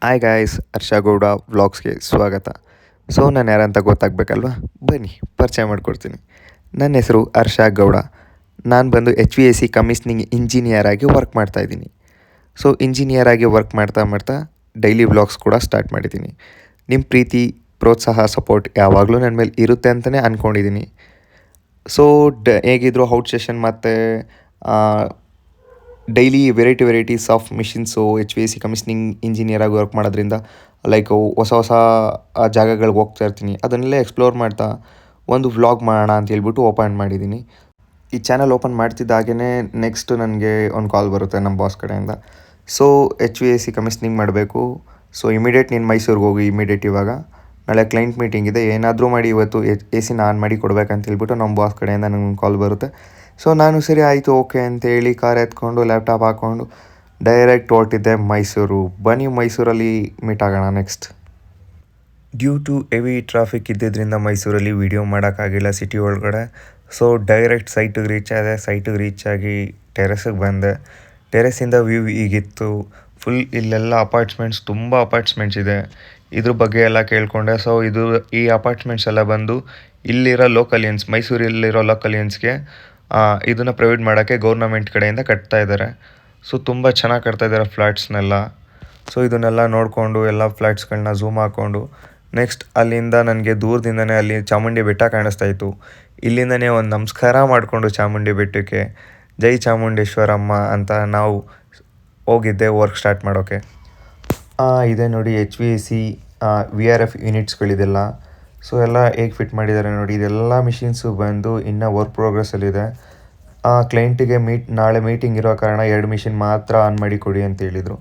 Hi guys, ಹರ್ಷ ಗೌಡ ವ್ಲಾಗ್ಸ್ಗೆ ಸ್ವಾಗತ. So ನಾನು ಯಾರಂತ ಗೊತ್ತಾಗಬೇಕಲ್ವಾ, ಬನ್ನಿ ಪರಿಚಯ ಮಾಡಿಕೊಡ್ತೀನಿ. ನನ್ನ ಹೆಸರು ಹರ್ಷ ಗೌಡ. ನಾನು ಬಂದು HVAC ಕಮಿಷನಿಂಗ್ ಇಂಜಿನಿಯರ್ ಆಗಿ ವರ್ಕ್ ಮಾಡ್ತಾಯಿದ್ದೀನಿ. ಸೊ ಇಂಜಿನಿಯರ್ ಆಗಿ ವರ್ಕ್ ಮಾಡ್ತಾ ಮಾಡ್ತಾ ಡೈಲಿ ವ್ಲಾಗ್ಸ್ ಕೂಡ ಸ್ಟಾರ್ಟ್ ಮಾಡಿದ್ದೀನಿ. ನಿಮ್ಮ ಪ್ರೀತಿ, ಪ್ರೋತ್ಸಾಹ, ಸಪೋರ್ಟ್ ಯಾವಾಗಲೂ ನನ್ನ ಮೇಲೆ ಇರುತ್ತೆ ಅಂತಲೇ ಅಂದ್ಕೊಂಡಿದ್ದೀನಿ. ಸೊ ಹೇಗಿದ್ರು ಔಟ್ ಸೆಷನ್ ಮತ್ತು daily varieties of machines HVAC commissioning engineer ಆಗಿ ವರ್ಕ್ ಮಾಡೋದ್ರಿಂದ ಲೈಕ್ ಹೊಸ ಜಾಗಗಳಿಗೆ ಹೋಗ್ತಾ ಇರ್ತೀನಿ. ಅದನ್ನೆಲ್ಲ ಎಕ್ಸ್ಪ್ಲೋರ್ ಮಾಡ್ತಾ ಒಂದು ವ್ಲಾಗ್ ಮಾಡೋಣ ಅಂತ ಹೇಳ್ಬಿಟ್ಟು ಓಪನ್ ಮಾಡಿದ್ದೀನಿ. ಈ ಚಾನಲ್ ಓಪನ್ ಮಾಡ್ತಿದ್ದಾಗೇ ನೆಕ್ಸ್ಟ್ ನನಗೆ ಒಂದು ಕಾಲ್ ಬರುತ್ತೆ ನಮ್ಮ ಬಾಸ್ ಕಡೆಯಿಂದ. ಸೊ HVAC ಕಮಿಷನಿಂಗ್ ಮಾಡಬೇಕು, ಸೊ ಇಮಿಡಿಯೇಟ್ ನೀನು ಮೈಸೂರಿಗೆ ಹೋಗಿ ಇಮಿಡಿಯೇಟ್ ಇವಾಗ, ನಾಳೆ ಕ್ಲೈಂಟ್ ಮೀಟಿಂಗ್ ಇದೆ, ಏನಾದರೂ ಮಾಡಿ ಇವತ್ತು AC ಆನ್ ಮಾಡಿ ಕೊಡಬೇಕಂತ ಹೇಳ್ಬಿಟ್ಟು ನಮ್ಮ ಬಾಸ್ ಕಡೆಯಿಂದ ನನಗೆ ಕಾಲ್ ಬರುತ್ತೆ. ಸೊ ನಾನು ಸರಿ ಆಯಿತು ಓಕೆ ಅಂತೇಳಿ ಕಾರ್ ಎತ್ಕೊಂಡು ಲ್ಯಾಪ್ಟಾಪ್ ಹಾಕ್ಕೊಂಡು ಡೈರೆಕ್ಟ್ ಹೊರಟಿದ್ದೆ ಮೈಸೂರು. ಬನ್ನಿ ಮೈಸೂರಲ್ಲಿ ಮೀಟ್ ಆಗೋಣ next. Due to heavy traffic ಇದ್ದಿದ್ದರಿಂದ ಮೈಸೂರಲ್ಲಿ ವೀಡಿಯೋ ಮಾಡೋಕ್ಕಾಗಿಲ್ಲ ಸಿಟಿ ಒಳಗಡೆ. ಸೊ ಡೈರೆಕ್ಟ್ ಸೈಟಿಗೆ ರೀಚ್ ಆದೆ. ಸೈಟಿಗೆ ರೀಚ್ ಆಗಿ ಟೆರೆಸಿಗೆ ಬಂದೆ. ಟೆರೆಸಿಂದ ವ್ಯೂ ಹೀಗಿತ್ತು. ಫುಲ್ ಇಲ್ಲೆಲ್ಲ ತುಂಬ ಅಪಾರ್ಟ್ಮೆಂಟ್ಸ್ ಇದೆ. ಇದ್ರ ಬಗ್ಗೆ ಎಲ್ಲ ಕೇಳಿಕೊಂಡೆ. ಸೊ ಈ ಅಪಾರ್ಟ್ಮೆಂಟ್ಸ್ ಎಲ್ಲ ಬಂದು ಇಲ್ಲಿರೋ ಲೋಕಲಿಯನ್ಸ್, ಮೈಸೂರಲ್ಲಿರೋ ಲೋಕಲಿಯನ್ಸ್ಗೆ ಇದನ್ನು ಪ್ರೊವೈಡ್ ಮಾಡೋಕ್ಕೆ ಗೌರ್ನಮೆಂಟ್ ಕಡೆಯಿಂದ ಕಟ್ತಾ ಇದ್ದಾರೆ. ಸೊ ತುಂಬ ಚೆನ್ನಾಗಿ ಕಟ್ತಾ ಇದ್ದಾರೆ ಫ್ಲ್ಯಾಟ್ಸ್ನೆಲ್ಲ. ಸೊ ಇದನ್ನೆಲ್ಲ ನೋಡಿಕೊಂಡು ಎಲ್ಲ ಫ್ಲ್ಯಾಟ್ಸ್ಗಳನ್ನ ಝೂಮ್ ಹಾಕ್ಕೊಂಡು ನೆಕ್ಸ್ಟ್ ಅಲ್ಲಿಂದ ನನಗೆ ದೂರದಿಂದನೇ ಅಲ್ಲಿ ಚಾಮುಂಡಿ ಬೆಟ್ಟ ಕಾಣಿಸ್ತಾ ಇತ್ತು. ಇಲ್ಲಿಂದನೇ ಒಂದು ನಮಸ್ಕಾರ ಮಾಡಿಕೊಂಡು ಚಾಮುಂಡಿ ಬೆಟ್ಟಕ್ಕೆ ಜೈ ಚಾಮುಂಡೇಶ್ವರಮ್ಮ ಅಂತ ನಾವು ಹೋಗಿದ್ದೆ ವರ್ಕ್ ಸ್ಟಾರ್ಟ್ ಮಾಡೋಕ್ಕೆ. ಇದೆ ನೋಡಿ HVAC VRF ಯೂನಿಟ್ಸ್ಗಳಿದೆಲ್ಲ. ಸೊ ಎಲ್ಲ ಹೇಗೆ ಫಿಟ್ ಮಾಡಿದ್ದಾರೆ ನೋಡಿ. ಇದೆಲ್ಲ ಮಿಷಿನ್ಸು ಬಂದು ಇನ್ನೂ ವರ್ಕ್ ಪ್ರೋಗ್ರೆಸ್ಸಲ್ಲಿದೆ. ಕ್ಲೈಂಟಿಗೆ ನಾಳೆ ಮೀಟಿಂಗ್ ಇರೋ ಕಾರಣ 2 ಮಿಷಿನ್ ಮಾತ್ರ ಆನ್ ಮಾಡಿ ಕೊಡಿ ಅಂತ ಹೇಳಿದರು.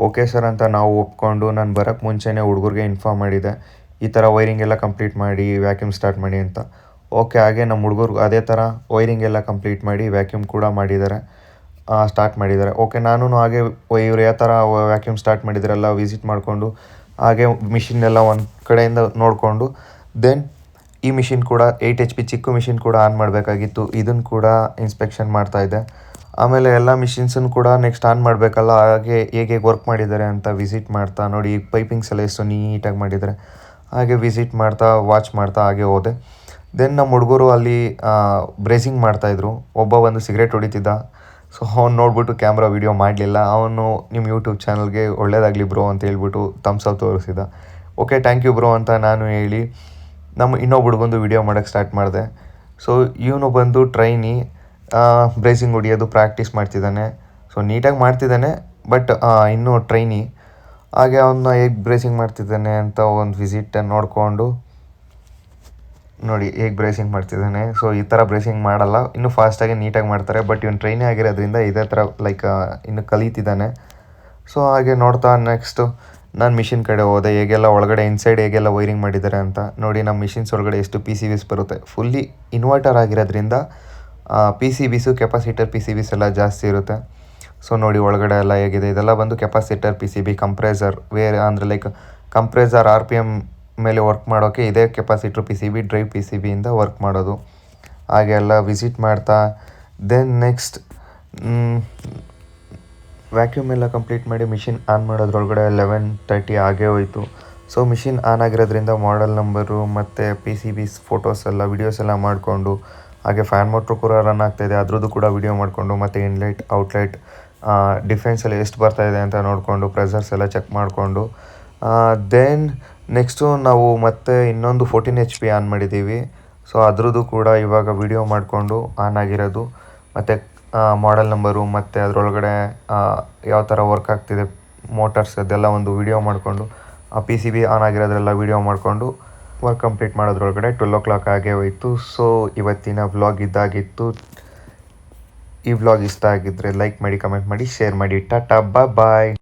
ಓಕೆ ಸರ್ ಅಂತ ನಾವು ಒಪ್ಕೊಂಡು ನಾನು ಬರೋಕ್ಕೆ ಮುಂಚೆನೇ ಹುಡುಗರಿಗೆ ಇನ್ಫಾರ್ಮ್ ಮಾಡಿದೆ, ಈ ಥರ ವೈರಿಂಗ್ ಎಲ್ಲ ಕಂಪ್ಲೀಟ್ ಮಾಡಿ ವ್ಯಾಕ್ಯೂಮ್ ಸ್ಟಾರ್ಟ್ ಮಾಡಿ ಅಂತ. ಓಕೆ, ಹಾಗೆ ನಮ್ಮ ಹುಡುಗರು ಅದೇ ಥರ ವೈರಿಂಗ್ ಎಲ್ಲ ಕಂಪ್ಲೀಟ್ ಮಾಡಿ ವ್ಯಾಕ್ಯೂಮ್ ಕೂಡ ಸ್ಟಾರ್ಟ್ ಮಾಡಿದ್ದಾರೆ. ಓಕೆ, ನಾನು ಹಾಗೆ ಇವ್ರು ಯಾವ ಥರ ವ್ಯಾಕ್ಯೂಮ್ ಸ್ಟಾರ್ಟ್ ಮಾಡಿದಾರೆಲ್ಲ ವಿಸಿಟ್ ಮಾಡಿಕೊಂಡು ಹಾಗೆ ಮಿಷಿನ್ನೆಲ್ಲ ಒಂದು ಕಡೆಯಿಂದ ನೋಡಿಕೊಂಡು ದೆನ್ ಈ ಮಿಷಿನ್ ಕೂಡ 8 HP ಚಿಕ್ಕ ಮಿಷಿನ್ ಕೂಡ ಆನ್ ಮಾಡಬೇಕಾಗಿತ್ತು. ಇದನ್ನು ಕೂಡ ಇನ್ಸ್ಪೆಕ್ಷನ್ ಮಾಡ್ತಾಯಿದ್ದೆ. ಆಮೇಲೆ ಎಲ್ಲ ಮಿಷಿನ್ಸನ್ನು ಕೂಡ ನೆಕ್ಸ್ಟ್ ಆನ್ ಮಾಡಬೇಕಲ್ಲ, ಹಾಗೆ ಹೇಗೆ ವರ್ಕ್ ಮಾಡಿದ್ದಾರೆ ಅಂತ ವಿಸಿಟ್ ಮಾಡ್ತಾ ನೋಡಿ. ಈ ಪೈಪಿಂಗ್ಸ್ ಎಲ್ಲ ಎಷ್ಟು ನೀಟಾಗಿ ಮಾಡಿದ್ದಾರೆ ಹಾಗೆ ವಿಸಿಟ್ ಮಾಡ್ತಾ ವಾಚ್ ಮಾಡ್ತಾ ಹಾಗೆ ಹೋದೆ. ದೆನ್ ನಮ್ಮ ಹುಡುಗರು ಅಲ್ಲಿ ಬ್ರೇಸಿಂಗ್ ಮಾಡ್ತಾಯಿದ್ರು. ಒಬ್ಬ ಒಂದು ಸಿಗರೇಟ್ ಹೊಡಿತಿದ್ದ. ಸೊ ಅವ್ನು ನೋಡ್ಬಿಟ್ಟು ಕ್ಯಾಮ್ರಾ ವೀಡಿಯೋ ಮಾಡಲಿಲ್ಲ. ಅವನು ನಿಮ್ಮ ಯೂಟ್ಯೂಬ್ ಚಾನಲ್ಗೆ ಒಳ್ಳೇದಾಗಲಿ ಬ್ರೋ ಅಂತ ಹೇಳ್ಬಿಟ್ಟು ಥಮ್ಸ್ ಅಪ್ ತೋರಿಸಿದ. ಓಕೆ ಥ್ಯಾಂಕ್ ಯು ಬ್ರೋ ಅಂತ ನಾನು ಹೇಳಿ ನಮ್ಮ ಇನ್ನೊಬ್ಬ ಹುಡುಗಂದು ವೀಡಿಯೋ ಮಾಡೋಕ್ಕೆ ಸ್ಟಾರ್ಟ್ ಮಾಡಿದೆ. ಸೊ ಇವನು ಬಂದು ಟ್ರೈನಿ, ಬ್ರೇಸಿಂಗ್ ಹೊಡಿಯೋದು ಪ್ರಾಕ್ಟೀಸ್ ಮಾಡ್ತಿದ್ದಾನೆ. ಸೊ ನೀಟಾಗಿ ಮಾಡ್ತಿದ್ದಾನೆ, ಬಟ್ ಇನ್ನೂ ಟ್ರೈನಿ. ಹಾಗೆ ಅವನ್ನ ಹೇಗೆ ಬ್ರೇಸಿಂಗ್ ಮಾಡ್ತಿದ್ದಾನೆ ಅಂತ ಒಂದು ವಿಸಿಟ್ ನೋಡಿಕೊಂಡು ನೋಡಿ ಹೇಗೆ ಬ್ರೇಸಿಂಗ್ ಮಾಡ್ತಿದ್ದಾನೆ. ಸೊ ಈ ಥರ ಬ್ರೇಸಿಂಗ್ ಮಾಡಲ್ಲ, ಇನ್ನೂ ಫಾಸ್ಟಾಗಿ ನೀಟಾಗಿ ಮಾಡ್ತಾರೆ. ಬಟ್ ಇವನು ಟ್ರೈನೇ ಆಗಿರೋದ್ರಿಂದ ಇದೇ ಥರ ಲೈಕ್ ಇನ್ನು ಕಲಿತಿದ್ದಾನೆ. ಸೊ ಹಾಗೆ ನೋಡ್ತಾ ನೆಕ್ಸ್ಟು ನಾನು ಮಿಷಿನ್ ಕಡೆ ಹೋದೆ. ಹೇಗೆಲ್ಲ ಒಳಗಡೆ ಇನ್ಸೈಡ್ ಹೇಗೆಲ್ಲ ವೈರಿಂಗ್ ಮಾಡಿದ್ದಾರೆ ಅಂತ ನೋಡಿ. ನಮ್ಮ ಮಿಷಿನ್ಸ್ ಒಳಗಡೆ ಎಷ್ಟು PCBs ಬರುತ್ತೆ. ಫುಲ್ಲಿ ಇನ್ವರ್ಟರ್ ಆಗಿರೋದ್ರಿಂದ PCBs ಕೆಪಾಸಿಟರ್ PCBs ಎಲ್ಲ ಜಾಸ್ತಿ ಇರುತ್ತೆ. ಸೊ ನೋಡಿ ಒಳಗಡೆ ಎಲ್ಲ ಹೇಗಿದೆ. ಇದೆಲ್ಲ ಬಂದು ಕೆಪಾಸಿಟರ್ PCB, ಕಂಪ್ರೆಸರ್ ಅಂದರೆ ಲೈಕ್ ಕಂಪ್ರೆಸರ್ RPM ಮೇಲೆ ವರ್ಕ್ ಮಾಡೋಕ್ಕೆ ಇದೇ ಕೆಪಾಸಿಟರ್ PCB, ಡ್ರೈವ್ PCBಯಿಂದ ವರ್ಕ್ ಮಾಡೋದು. ಹಾಗೆ ಎಲ್ಲ ವಿಸಿಟ್ ಮಾಡ್ತಾ ದೆನ್ ನೆಕ್ಸ್ಟ್ ವ್ಯಾಕ್ಯೂಮ್ ಎಲ್ಲ ಕಂಪ್ಲೀಟ್ ಮಾಡಿ ಮಿಷಿನ್ ಆನ್ ಮಾಡೋದ್ರೊಳಗಡೆ 11:30 ಆಗೇ ಹೋಯಿತು. ಸೊ ಮಿಷಿನ್ ಆನ್ ಆಗಿರೋದ್ರಿಂದ ಮಾಡೆಲ್ ನಂಬರು ಮತ್ತು PCBs ಫೋಟೋಸ್ ಎಲ್ಲ ವೀಡಿಯೋಸ್ ಎಲ್ಲ ಮಾಡಿಕೊಂಡು ಹಾಗೆ ಫ್ಯಾನ್ ಮೋಟ್ರು ಕೂಡ ರನ್ ಆಗ್ತಾಯಿದೆ, ಅದ್ರದ್ದು ಕೂಡ ವೀಡಿಯೋ ಮಾಡಿಕೊಂಡು ಮತ್ತು ಇನ್ಲೈಟ್ ಔಟ್ಲೈಟ್ ಡಿಫೆನ್ಸ್ ಎಲ್ಲ ಎಷ್ಟು ಬರ್ತಾಯಿದೆ ಅಂತ ನೋಡಿಕೊಂಡು ಪ್ರೆಸರ್ಸ್ ಎಲ್ಲ ಚೆಕ್ ಮಾಡಿಕೊಂಡು ದೆನ್ ನೆಕ್ಸ್ಟು ನಾವು ಮತ್ತೆ ಇನ್ನೊಂದು 14 HP ಆನ್ ಮಾಡಿದ್ದೀವಿ. ಸೊ ಅದ್ರದ್ದು ಕೂಡ ಇವಾಗ ವೀಡಿಯೋ ಮಾಡಿಕೊಂಡು ಆನ್ ಆಗಿರೋದು ಮತ್ತು ಮಾಡೆಲ್ ನಂಬರು ಮತ್ತು ಅದರೊಳಗಡೆ ಯಾವ ಥರ ವರ್ಕ್ ಆಗ್ತಿದೆ ಮೋಟರ್ಸ್ ಅದೆಲ್ಲ ಒಂದು ವೀಡಿಯೋ ಮಾಡಿಕೊಂಡು PCB ಆನ್ ಆಗಿರೋದ್ರೆಲ್ಲ ವೀಡಿಯೋ ಮಾಡಿಕೊಂಡು ವರ್ಕ್ ಕಂಪ್ಲೀಟ್ ಮಾಡೋದ್ರೊಳಗಡೆ 12 o'clock ಆಗೇ ಹೋಯಿತು. ಸೊ ಇವತ್ತಿನ ವ್ಲಾಗ್ ಇದಾಗಿತ್ತು. ಈ ವ್ಲಾಗ್ ಇಷ್ಟ ಆಗಿದ್ದರೆ ಲೈಕ್ ಮಾಡಿ, ಕಮೆಂಟ್ ಮಾಡಿ, ಶೇರ್ ಮಾಡಿ. ಟಾಟಾ ಬಾಯ್.